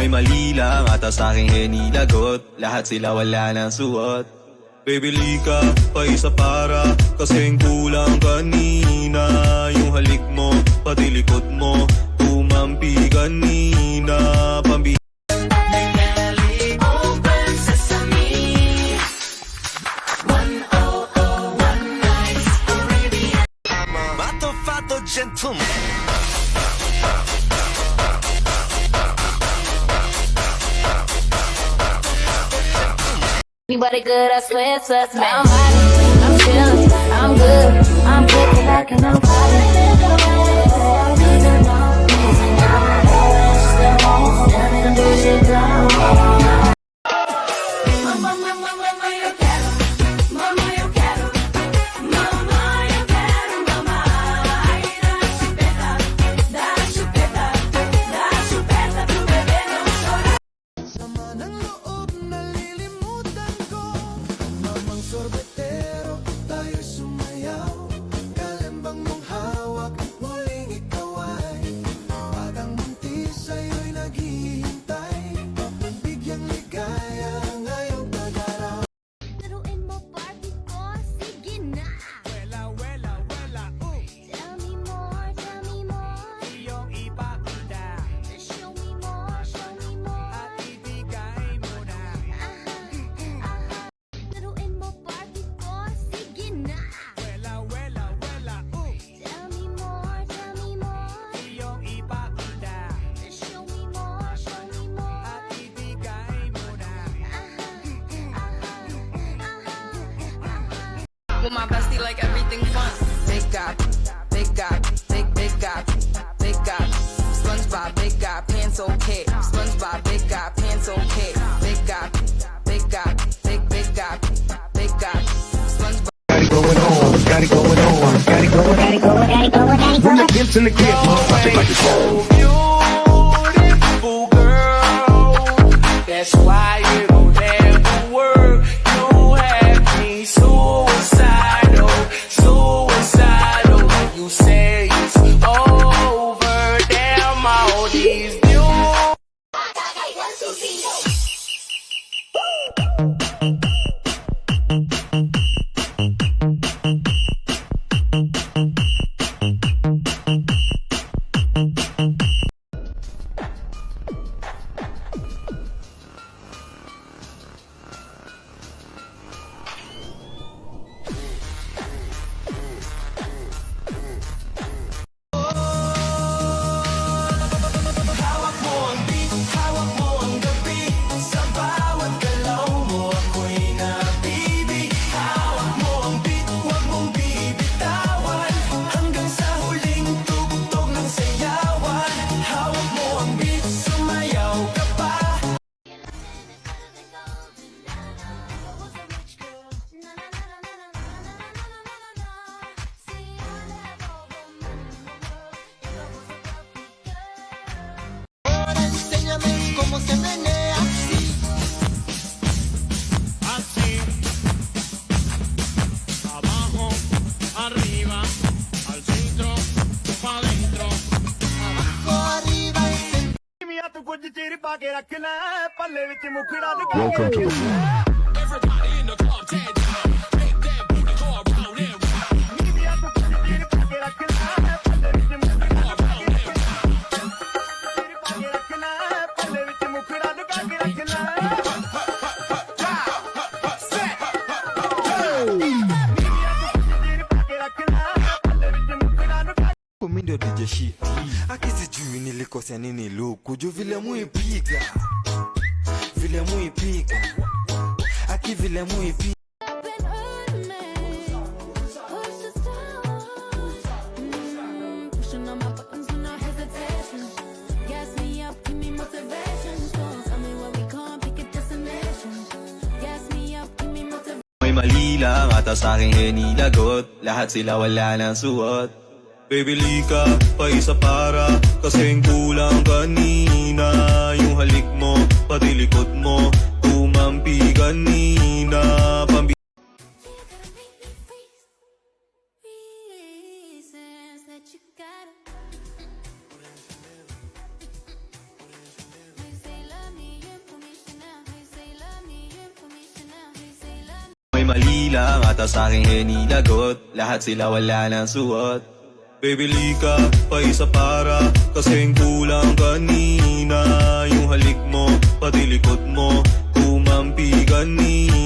May mali lang ata sa'king hinilagot, lahat sila wala ng suot. Bibili ka pa isa para kasing kulang kanina. Yung halik mo, pati likod mo, tumampi kanina. Pambi gentleman. Everybody good, I swear, trust me. I'm hot, I'm chillin', I'm good, I'm cooking like an Sorbetero, tayo sumayaw. Kalembang mong hawak, muling ikaw ay batang buntis, sa'yo'y naghihintay. Bigyang ligaya ngayong pag-araw. Laruin mo Barbie ko, sige na. Wela, wela, wela, Tell me more, tell me more. iyong ipakita Show me more, show me more. at ibigay mo na. Laruin mo Barbie ko, sige na. Wela, wela, wela, Tell me more, tell me more. iyong ipakita Show me more, show me more. at ibigay mo na. With my bestie, like everything fun. Big guy, big guy, big guy, big guy. SpongeBob, big guy, pants okay. SpongeBob, big guy, pants okay. Big guy, big guy, big guy, big guy. SpongeBob. Got it going on, got it going on, got it going, got it going, got it going, got it going. From the pimps in the crib, pop it like it's cold. Beautiful girl, that's why it will never work. You have me suicidal, suicidal. You say it's over, damn all these new. Enséñame cómo se menea así. Así. Abajo, arriba, al centro, pa' adentro. Abajo, arriba y centro. Mia tu kuch chiri pa ke rakhna hai, palle vich mukhda luka. Welcome to Everybody in the club, take time. Make that booty go around and round. Mia tu kuch chiri pa ke rakhna hai, palle vich mukhda luka. Mimi ndio DJ Shiti. Akisijui nilikosea nini luku juu vile muipiga. Vile muipiga. Aki vile muipiga. Pushing on my buttons with no hesitation. Gas me up, give me motivation. Tell me where we come, pick a destination. Gas me up, give me motivation. may mali lang ata sa'king hinilagot, lahat sila wala ng suot. Bibili ka pa isa para kasing kulang kanina. Yung halik mo, pati likod mo, tumampi kanina. Pambi Reasons that you gotta. They say love mali lang ata sa aking heni lagot. Lahat sila wala nang suot. Baby lika, pa isa para kasing kulang kanina. Yung halik mo, pati likod mo, kumampi kanina.